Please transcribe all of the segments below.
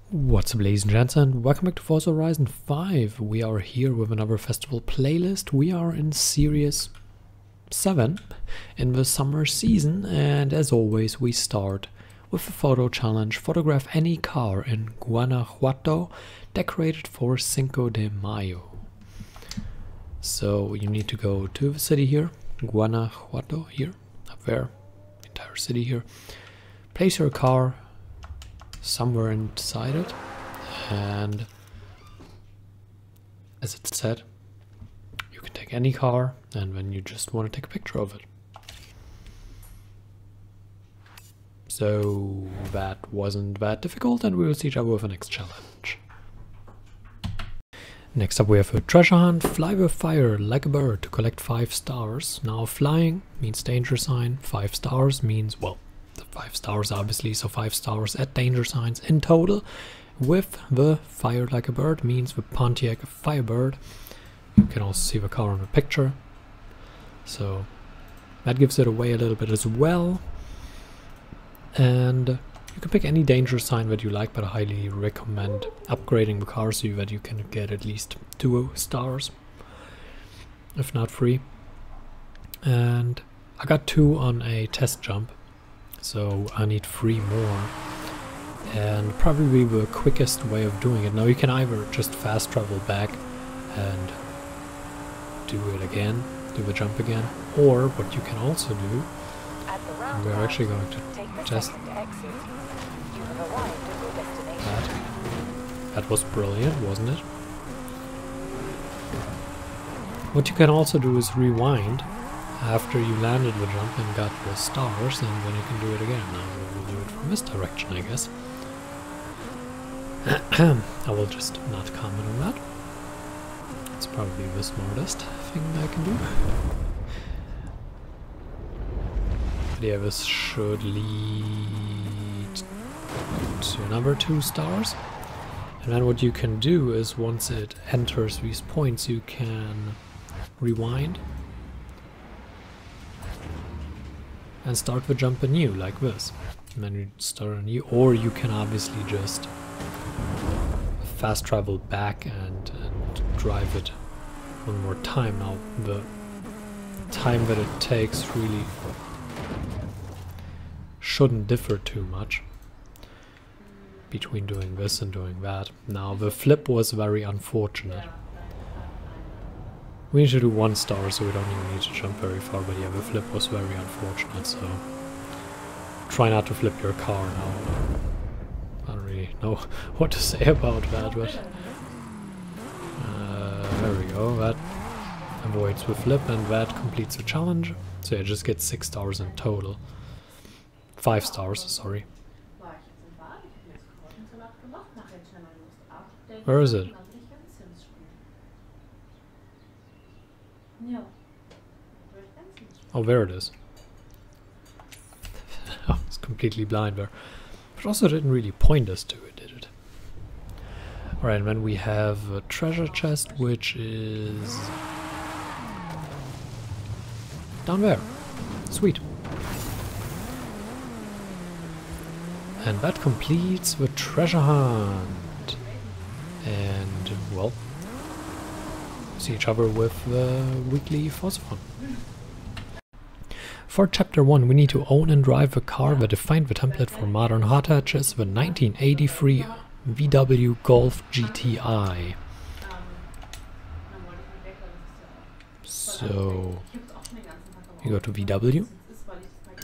What's up, ladies and gents, and welcome back to Forza Horizon 5. We are here with another festival playlist. We are in Series 7 in the summer season, and as always we start with a photo challenge. Photograph any car in Guanajuato decorated for Cinco de Mayo. So you need to go to the city here, Guanajuato, here, up there, the entire city here. Place your car somewhere inside it, and as it said, you can take any car and then you just want to take a picture of it. So that wasn't that difficult, and we will see each other with the next challenge. Next up we have a treasure hunt. Fly with fire like a bird to collect 5 stars. Now flying means danger sign, 5 stars means, well, the 5 stars obviously, so 5 stars at danger signs in total. With the fire like a bird means the Pontiac Firebird. You can also see the car in the picture, so that gives it away a little bit as well. And you can pick any danger sign that you like, but I highly recommend upgrading the car so that you can get at least 2 stars, if not 3. And I got 2 on a test jump, so I need 3 more, and probably the quickest way of doing it. Now you can either just fast travel back and do it again, do the jump again, or what you can also do, and we're actually going to test that. That was brilliant, wasn't it? What you can also do is rewind after you landed the jump and got the stars, and then you can do it again. Now we'll do it from this direction, I guess. I will just not comment on that. It's probably the smartest thing I can do. But yeah, this should lead to another 2 stars. And then what you can do is, once it enters these points, you can rewind and start the jump anew, like this. And then you start anew, or you can obviously just fast travel back and drive it one more time. Now the time that it takes really shouldn't differ too much between doing this and doing that. Now the flip was very unfortunate. We need to do 1 star, so we don't even need to jump very far, but yeah, the flip was very unfortunate, so try not to flip your car now. I don't really know what to say about that, but there we go. That avoids the flip, and that completes the challenge. So yeah, just get 6 stars in total. 5 stars, sorry. Where is it? Oh, there it is. Oh, it's completely blind there. But also didn't really point us to it, did it? Alright, and then we have a treasure chest, which is down there. Sweet. And that completes the treasure hunt. And, well, see each other with the weekly Forzathon. For Chapter 1, we need to own and drive a car that defined the template for modern hot hatches, the 1983 VW Golf GTI. So, you go to VW,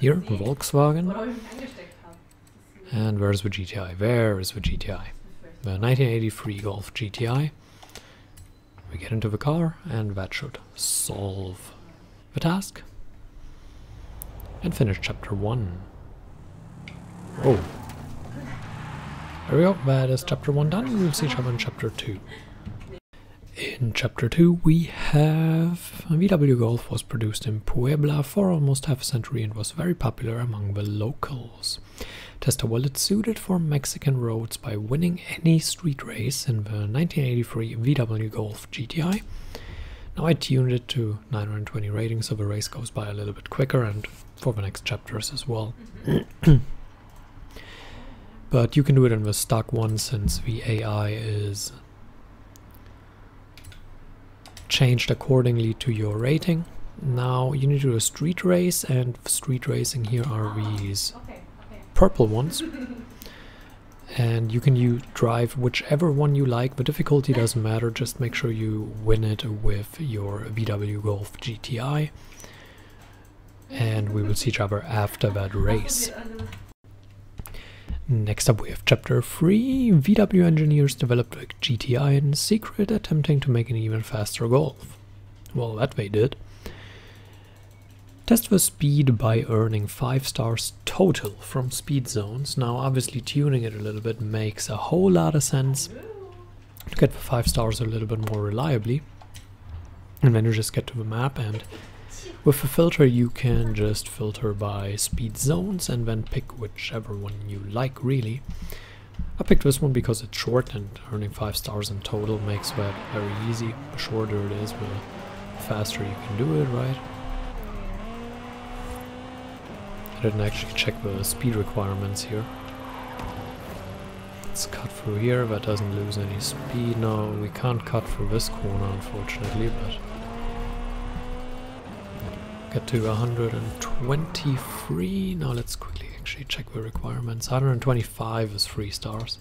here, Volkswagen, and where's the GTI? There is the GTI. The 1983 Golf GTI. We get into the car, and that should solve the task and finish Chapter 1. Oh. There we go, that is Chapter 1 done. We'll see each other in Chapter 2. In Chapter 2 we have a VW Golf was produced in Puebla for almost half a century and was very popular among the locals. Test how well it's suited for Mexican roads by winning any street race in the 1983 VW Golf GTI. Now I tuned it to 920 ratings, so the race goes by a little bit quicker, and for the next chapters as well. but you can do it in the stock one since the AI is changed accordingly to your rating. Now you need to do a street race, and street racing here are these purple ones. And you can drive whichever one you like. The difficulty doesn't matter, just make sure you win it with your VW Golf GTI. And we will see each other after that race. Next up we have Chapter 3. VW engineers developed a GTI in secret, attempting to make an even faster Golf. Well, that they did. Test the speed by earning 5 stars total from speed zones. Now obviously tuning it a little bit makes a whole lot of sense to get the 5 stars a little bit more reliably. And then you just get to the map, and with the filter you can just filter by speed zones and then pick whichever one you like, really. I picked this one because it's short, and earning 5 stars in total makes that very easy. The shorter it is, the faster you can do it, right? I didn't actually check the speed requirements here. Let's cut through here, that doesn't lose any speed. No, we can't cut through this corner unfortunately, but get to 123. Now let's quickly actually check the requirements. 125 is 3 stars.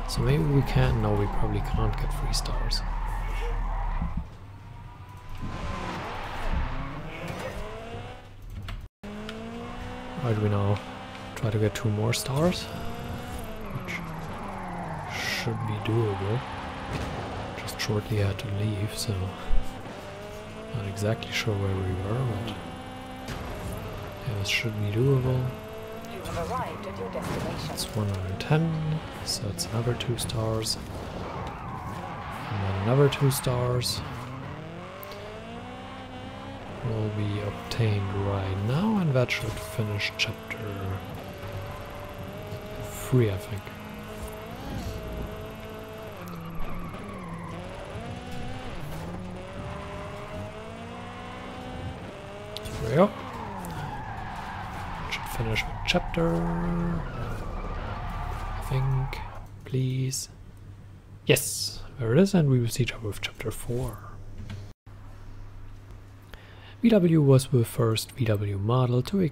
So maybe we can. No, we probably can't get 3 stars. Right, we now try to get 2 more stars, which should be doable. Just shortly had to leave, so not exactly sure where we were, but yeah, this should be doable. You have arrived at your destination. It's 110, so it's another 2 stars, and then another 2 stars. Will be obtained right now, and that should finish chapter 3, I think. There we go. Should finish the chapter, I think. Please. Yes, there it is, and we will see each other with chapter 4. VW was the first VW model to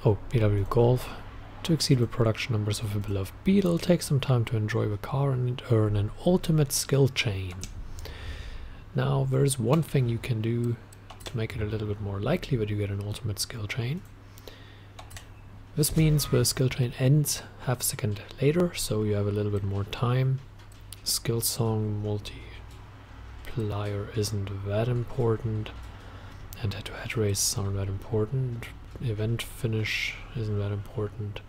VW Golf to exceed the production numbers of the beloved Beetle. Take some time to enjoy the car and earn an ultimate skill chain. Now there's one thing you can do to make it a little bit more likely that you get an ultimate skill chain. This means the skill chain ends half a second later, so you have a little bit more time. Skill song multiplier isn't that important. And head-to-head races aren't that important. Event finish isn't that important.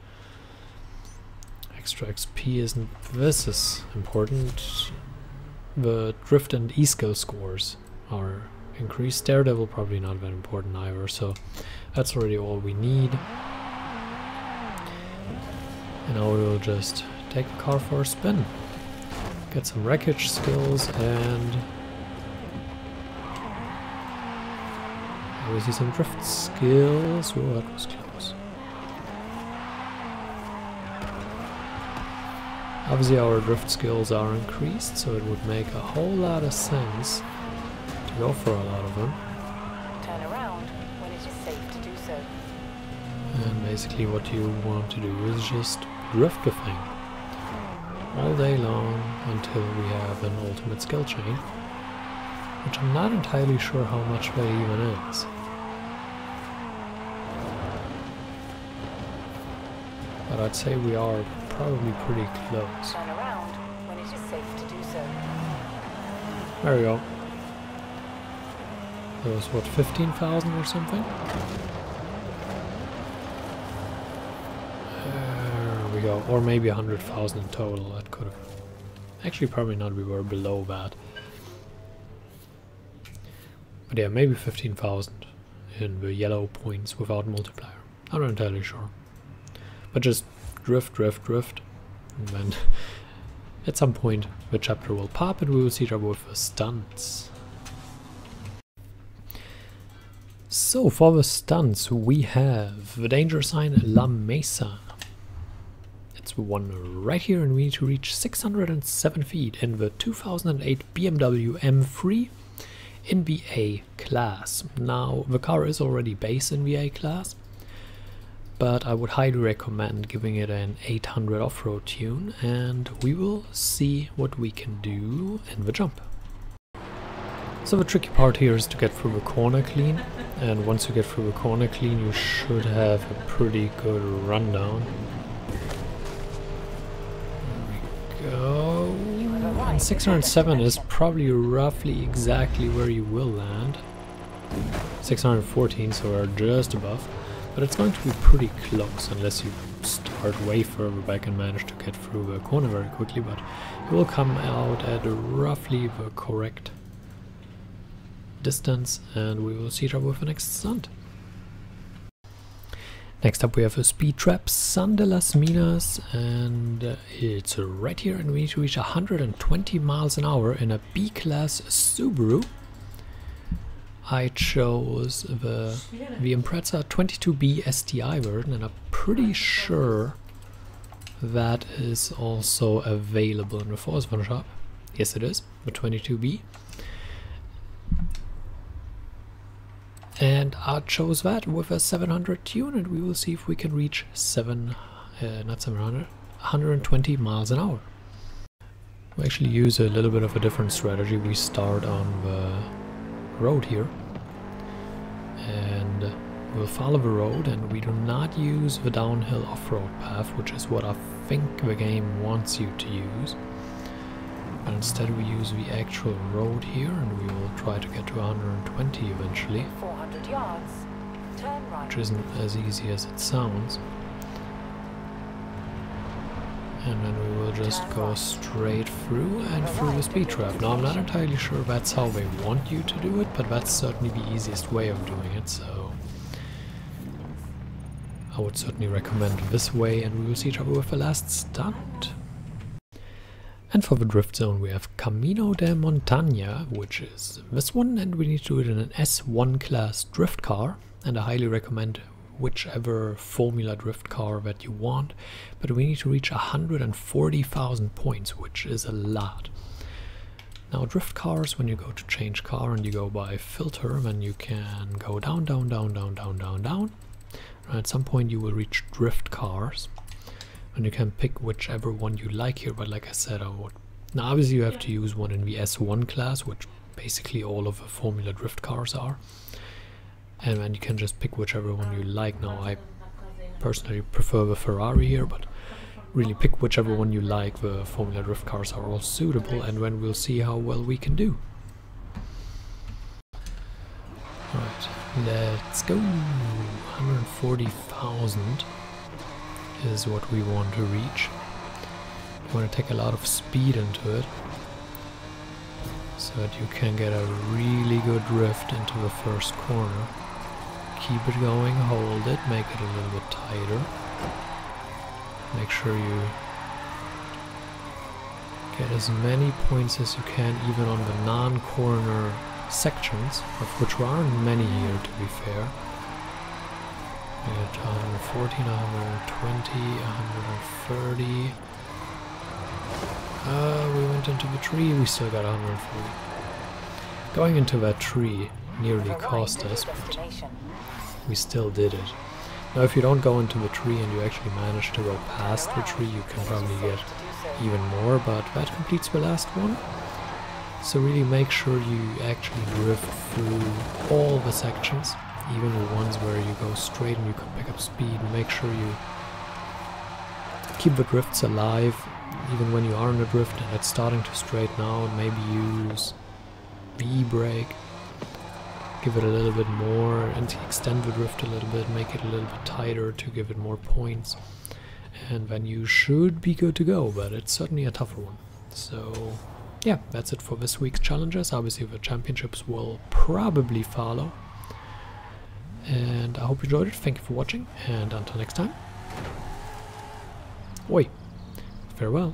Extra XP isn't. This is important. The drift and e-skill scores are increased. Daredevil probably not that important either, so that's already all we need. And now we will just take the car for a spin. Get some wreckage skills, and we see some drift skills. Oh, that was close. Obviously our drift skills are increased, so it would make a whole lot of sense to go for a lot of them. Turn around when it is safe to do so. And basically what you want to do is just drift the thing all day long until we have an ultimate skill chain, which I'm not entirely sure how much that even is. But I'd say we are probably pretty close. Turn around when it is safe to do so. There we go. That was what, 15,000 or something? There we go. Or maybe 100,000 in total. That could have. Actually, probably not. We were below that. But yeah, maybe 15,000 in the yellow points without multiplier. I'm not entirely sure. But just drift. And then at some point the chapter will pop and we will see each other with the stunts. So for the stunts we have the danger sign La Mesa. It's last one right here, and we need to reach 607 feet in the 2008 BMW M3 in the A class. Now, the car is already based in the A class, but I would highly recommend giving it an 800 off-road tune, and we will see what we can do in the jump. So the tricky part here is to get through the corner clean, and once you get through the corner clean you should have a pretty good rundown. There we go. And 607 is probably roughly exactly where you will land. 614, so we're just above. But it's going to be pretty close unless you start way further back and manage to get through the corner very quickly, but it will come out at roughly the correct distance, and we will see each other with the next stunt. Next up we have a speed trap, San de las Minas, and it's right here, and we need to reach 120 miles an hour in a B-class Subaru. I chose the Impreza 22B STI version, and I'm pretty sure that is also available in the Forzathon shop. Yes, it is, the 22B. And I chose that with a 700 tune, and we will see if we can reach 120 miles an hour. We actually use a little bit of a different strategy. We start on the road here, and we'll follow the road, and we do not use the downhill off-road path, which is what I think the game wants you to use. But instead we use the actual road here, and we will try to get to 120 eventually. 400 yards. Turn right. Which isn't as easy as it sounds. And then we will just go straight through and through the speed trap. Now I'm not entirely sure that's how they want you to do it, but that's certainly the easiest way of doing it, so I would certainly recommend this way, and we will see each other with the last stunt. And for the drift zone we have Camino de Montaña, which is this one, and we need to do it in an S1 class drift car, and I highly recommend whichever Formula drift car that you want, but we need to reach 140,000 points, which is a lot. Now drift cars, when you go to change car and you go by filter, then you can go down, down, down, down, down, down, down. And at some point you will reach drift cars, and you can pick whichever one you like here, but like I said, now obviously you have to use one in the S1 class, which basically all of the Formula drift cars are, and then you can just pick whichever one you like. Now I personally prefer the Ferrari here, but really pick whichever one you like. The Formula drift cars are all suitable, and then we'll see how well we can do. Alright, let's go. 140,000 is what we want to reach. You want to take a lot of speed into it, so that you can get a really good drift into the first corner. Keep it going, hold it, make it a little bit tighter. Make sure you get as many points as you can, even on the non-corner sections, of which there aren't many here, to be fair. We got 114, 120, 130. We went into the tree, we still got 140. Going into that tree nearly cost us, but we still did it. Now if you don't go into the tree and you actually manage to go past the tree, you can probably get even more, but that completes the last one. So really make sure you actually drift through all the sections, even the ones where you go straight and you can pick up speed. Make sure you keep the drifts alive, even when you are in a drift and it's starting to straighten out. Maybe use the e-brake, give it a little bit more, and extend the drift a little bit, make it a little bit tighter to give it more points, and then you should be good to go. But it's certainly a tougher one. So yeah, that's it for this week's challenges. Obviously the championships will probably follow, and I hope you enjoyed it. Thank you for watching, and until next time, oi, farewell.